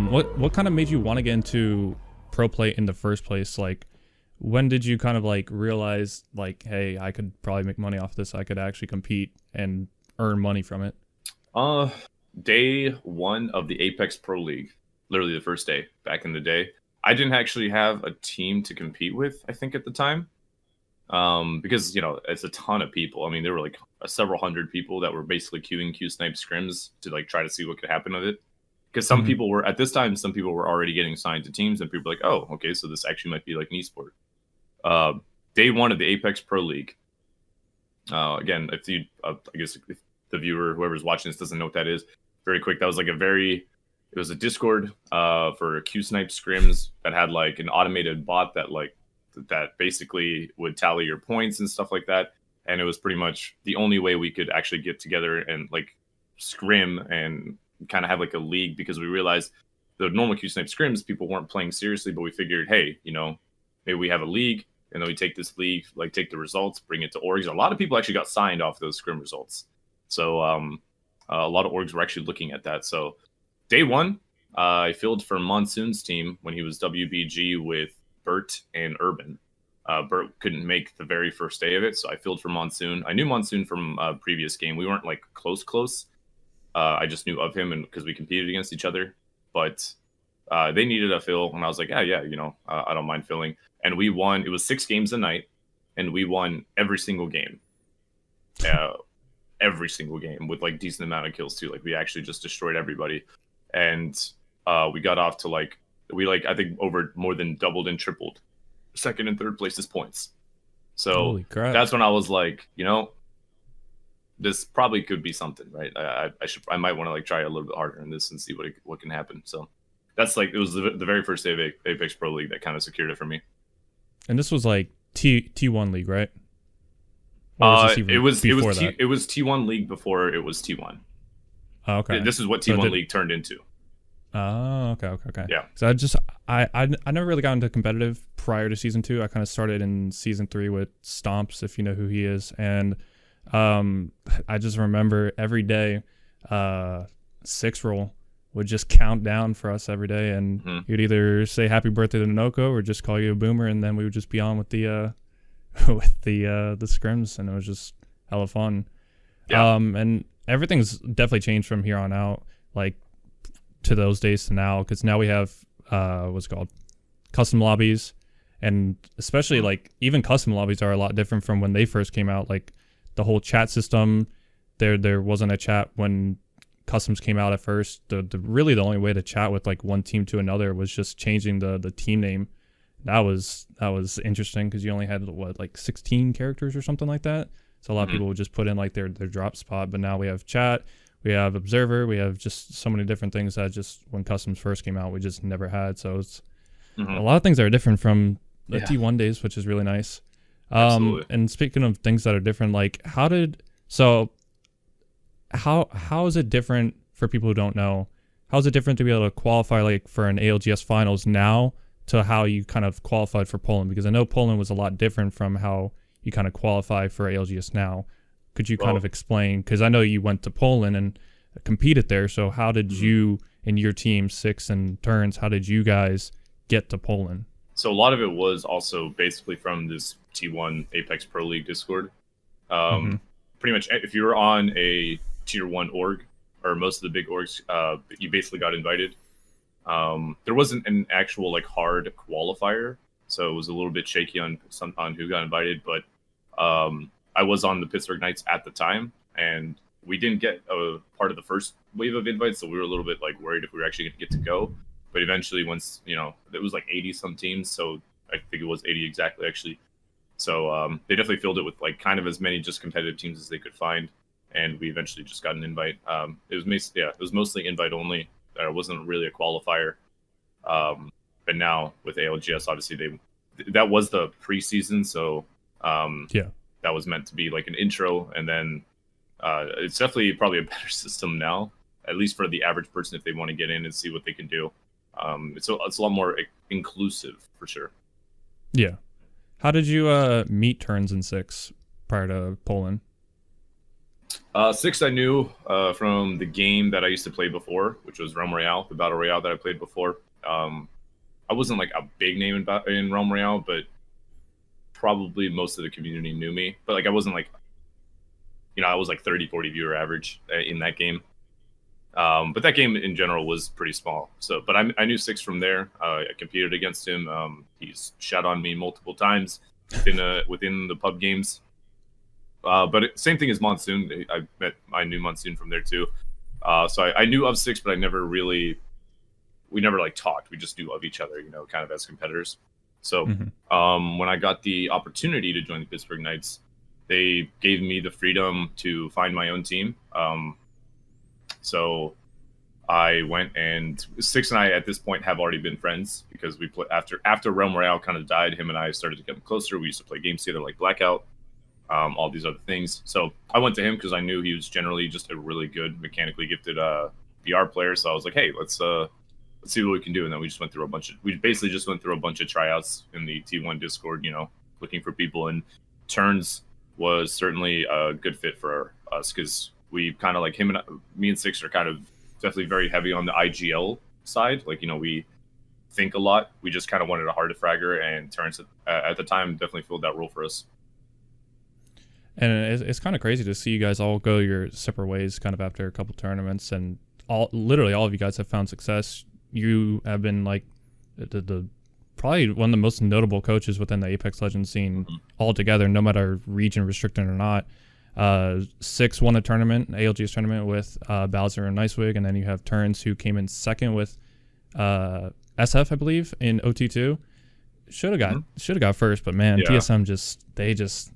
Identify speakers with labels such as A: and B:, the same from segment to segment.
A: What kind of made you want to get into pro play in the first place? Like, when did you kind of like realize like, hey, I could probably make money off this. I could actually compete and earn money from it.
B: Uh, Day one of the Apex Pro League, literally the first day back in the day. I didn't actually have a team to compete with, I think, at the time. Because it's a ton of people. I mean, there were like several hundred people that were basically queuing Q snipe scrims to like try to see what could happen with it. Because some
A: Mhm.
B: people were at this time, some people were already getting signed to teams, and people were like, oh, okay, so this actually might be like an esport. Uh, Day one of the Apex Pro League. Again, if you, I guess if the viewer, whoever's watching this, doesn't know what that is, very quick. That was like it was a Discord for Q snipe scrims that had like an automated bot that basically would tally your points and stuff like that. And it was pretty much the only way we could actually get together and like scrim and kind of have like a league, because we realized the normal Q snipe scrims people weren't playing seriously, but we figured, hey, maybe we have a league, and then we take this league, like take the results, bring it to orgs. A lot of people actually got signed off those scrim results. So a lot of orgs were actually looking at that. So day one, I filled for Monsoon's team when he was WBG with Bert and Urban. Bert couldn't make the very first day of it, so I filled for Monsoon. I knew Monsoon from a previous game. We weren't like close. I just knew of him, and because we competed against each other. But they needed a fill, and I was like, yeah, I don't mind filling. And we won. It was 6 games a night, and we won every single game. Every single game with like decent amount of kills too. Like we actually just destroyed everybody, and we got off to I think over more than doubled and tripled second and third places points. So
A: Holy crap.
B: that's when I was like, this probably could be something, right? I might want to like try a little bit harder in this and see what can happen. So that's like, it was the very first day of Apex Pro League that kind of secured it for me.
A: And this was like T1 league, right? Or was
B: it was
A: that?
B: It was T1 League before it was T1.
A: Oh, okay.
B: This is what T1 League turned into.
A: Oh, okay.
B: Yeah.
A: So I never really got into competitive prior to season 2. I kind of started in season 3 with Stomps, if you know who he is, and I just remember every day, 6 roll would just count down for us every day, and you'd either say happy birthday to Noko or just call you a boomer, and then we would just be on with the the scrims, and it was just hella fun.
B: Yeah.
A: And everything's definitely changed from here on out, like to those days to now, because now we have what's it called, custom lobbies, and especially like even custom lobbies are a lot different from when they first came out. Like the whole chat system, there wasn't a chat when customs came out at first. The really the only way to chat with like one team to another was just changing the team name. That was interesting because you only had like 16 characters or something like that. So a lot of people would just put in like their drop spot. But now we have chat, we have observer, we have just so many different things that just when customs first came out we just never had. So it's a lot of things that are different from the T1 days, which is really nice. And speaking of things that are different, like how is it different for people who don't know? How is it different to be able to qualify like for an ALGS finals now to how you kind of qualified for Poland? Because I know Poland was a lot different from how you kind of qualify for ALGS now. Could you kind of explain? Because I know you went to Poland and competed there. So how did you and your team, Six and Turns, how did you guys get to Poland?
B: So a lot of it was also basically from this T1 Apex Pro League Discord. Pretty much if you were on a tier 1 org, or most of the big orgs, you basically got invited. There wasn't an actual like hard qualifier, so it was a little bit shaky on who got invited. But I was on the Pittsburgh Knights at the time, and we didn't get a part of the first wave of invites, so we were a little bit like worried if we were actually going to get to go. But eventually, once it was like 80 some teams, so I think it was 80 exactly actually. So they definitely filled it with like kind of as many just competitive teams as they could find, and we eventually just got an invite. It was mostly invite only. There wasn't really a qualifier. But now with ALGS, obviously that was the preseason, so that was meant to be like an intro, and then it's definitely probably a better system now, at least for the average person if they want to get in and see what they can do. It's a lot more inclusive for sure.
A: Yeah. How did you meet Turns and Six prior to Poland?
B: Six I knew from the game that I used to play before, which was Realm Royale, the battle royale that I played before. I wasn't like a big name in Realm Royale, but probably most of the community knew me. But like I wasn't like, I was like 30, 40 viewer average in that game. But that game in general was pretty small. So, but I knew Six from there. I competed against him. He's shot on me multiple times within the pub games. Same thing as Monsoon. I knew Monsoon from there too. So I knew of Six, but we never like talked. We just knew of each other, kind of as competitors. So when I got the opportunity to join the Pittsburgh Knights, they gave me the freedom to find my own team. So I went, and Six and I at this point have already been friends because we play after Realm Royale kind of died. Him and I started to get closer. We used to play games together like Blackout, all these other things. So I went to him because I knew he was generally just a really good, mechanically gifted VR player. So I was like, hey, let's see what we can do. And then we basically just went through a bunch of tryouts in the T1 Discord, looking for people. And Turns was certainly a good fit for us because we kind of like me and Six are kind of definitely very heavy on the IGL side. Like, we think a lot. We just kind of wanted a hard fragger, and Turns at the time definitely filled that role for us.
A: And it's kind of crazy to see you guys all go your separate ways kind of after a couple tournaments, and literally all of you guys have found success. You have been like the probably one of the most notable coaches within the Apex Legends scene altogether, no matter region restricted or not. Six won a tournament, an ALGS tournament with Bowser and Nicewig, and then you have Turns, who came in second with SF, I believe, in OT2. Should have got first, but man, TSM just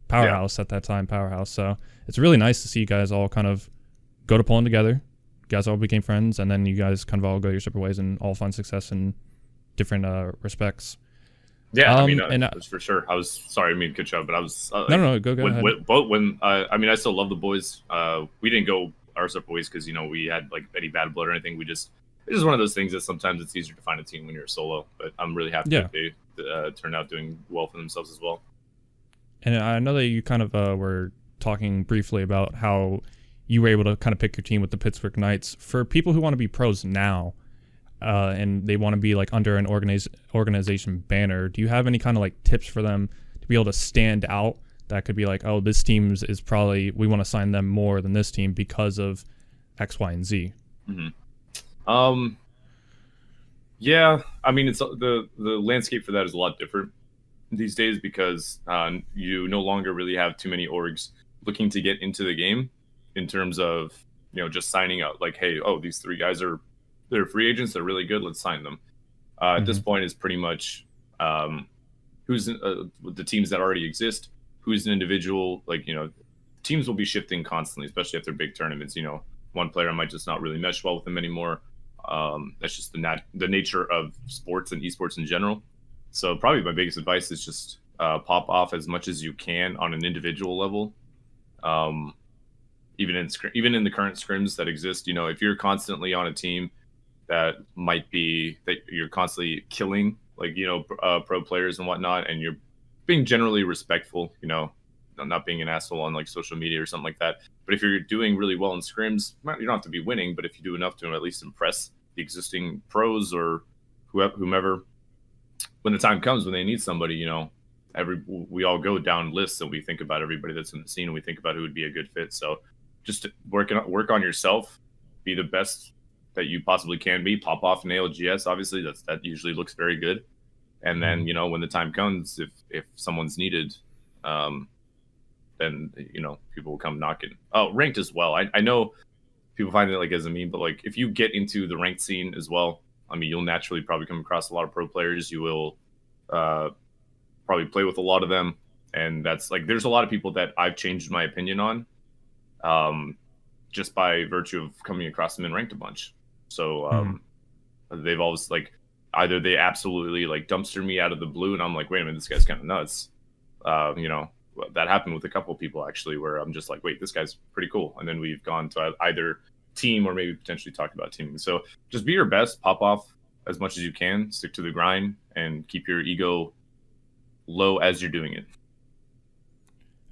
A: powerhouse at that time, powerhouse. So it's really nice to see you guys all kind of go to Poland together. You guys all became friends, and then you guys kind of all go your separate ways and all find success in different respects.
B: Yeah, that's for sure. I was sorry, I didn't mean to cut you off, but I was
A: no, go ahead.
B: I still love the boys. We didn't go our separate ways because we had like any bad blood or anything. It's just one of those things that sometimes it's easier to find a team when you're a solo. But I'm really happy that they turned out doing well for themselves as well.
A: And I know that you kind of were talking briefly about how you were able to kind of pick your team with the Pittsburgh Knights. For people who want to be pros now, and they want to be like under an organization banner, do you have any kind of like tips for them to be able to stand out? That could be like, oh, this team is probably, we want to sign them more than this team because of X, Y, and Z.
B: Yeah, it's the landscape for that is a lot different these days because you no longer really have too many orgs looking to get into the game in terms of just signing up like, hey, these three guys they're free agents, they're really good, let's sign them. At this point is pretty much who's the teams that already exist, who's an individual. Like, teams will be shifting constantly, especially after big tournaments. One player might just not really mesh well with them anymore. That's just the nature of sports and esports in general. So probably my biggest advice is just pop off as much as you can on an individual level. Even in the current scrims that exist, if you're constantly on a team that might be that you're constantly killing, like, pro players and whatnot, and you're being generally respectful, not being an asshole on like social media or something like that. But if you're doing really well in scrims, you don't have to be winning, but if you do enough to at least impress the existing pros or whomever, when the time comes when they need somebody, we all go down lists and we think about everybody that's in the scene and we think about who would be a good fit. So just work on yourself, be the best that you possibly can be, pop off an ALGS. Obviously that usually looks very good. And then, when the time comes, if someone's needed, then, people will come knocking. Oh, ranked as well. I know people find it like as a meme, but like if you get into the ranked scene as well, you'll naturally probably come across a lot of pro players. You will probably play with a lot of them. And that's like, there's a lot of people that I've changed my opinion on just by virtue of coming across them in ranked a bunch. So they've always like, either they absolutely like dumpster me out of the blue and I'm like, wait a minute, this guy's kind of nuts. That happened with a couple of people actually, where I'm just like, wait, this guy's pretty cool. And then we've gone to either team or maybe potentially talk about teaming. So just be your best, pop off as much as you can, stick to the grind, and keep your ego low as you're doing it.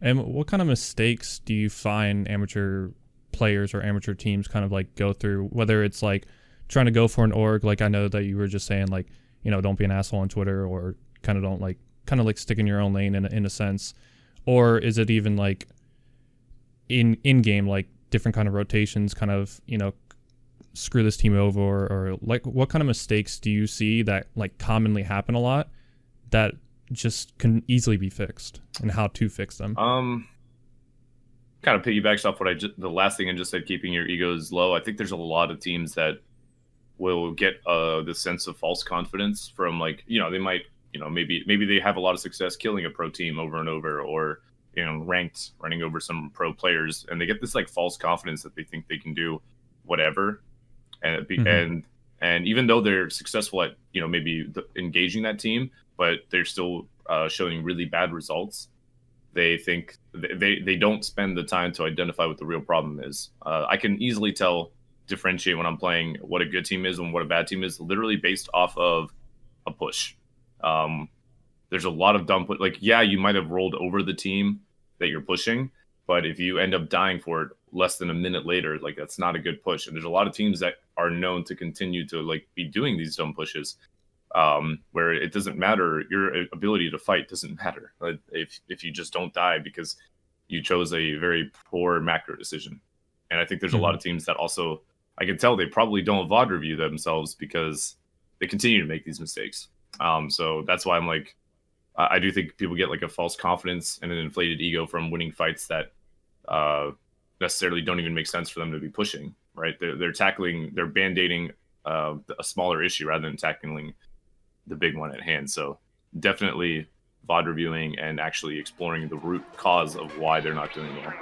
A: And what kind of mistakes do you find amateur players or amateur teams kind of like go through? Whether it's like trying to go for an org, like I know that you were just saying, like, you know, don't be an asshole on Twitter, or kind of don't like, kind of like stick in your own lane in a sense, or is it even like in game, like different kind of rotations, kind of, you know, screw this team over, or like what kind of mistakes do you see that like commonly happen a lot that just can easily be fixed, and how to fix them?
B: Kind of piggybacks off what the last thing I just said, keeping your egos low. I think there's a lot of teams that will get this sense of false confidence from, like, you know, they might, you know, maybe they have a lot of success killing a pro team over and over, or, you know, ranked running over some pro players, and they get this like false confidence that they think they can do whatever, and and even though they're successful at, you know, maybe engaging that team, but they're still showing really bad results, they think they don't spend the time to identify what the real problem is. I can easily differentiate when I'm playing what a good team is and what a bad team is, literally based off of a push. There's a lot of dumb like, yeah, you might have rolled over the team that you're pushing, but if you end up dying for it less than a minute later, like, that's not a good push. And there's a lot of teams that are known to continue to like be doing these dumb pushes, where it doesn't matter, your ability to fight doesn't matter if you just don't die because you chose a very poor macro decision. And I think there's a lot of teams that also, I can tell they probably don't VOD review themselves because they continue to make these mistakes. So that's why I'm like, I do think people get like a false confidence and an inflated ego from winning fights that necessarily don't even make sense for them to be pushing, right? They're band-aiding a smaller issue rather than tackling the big one at hand. So definitely VOD reviewing and actually exploring the root cause of why they're not doing well.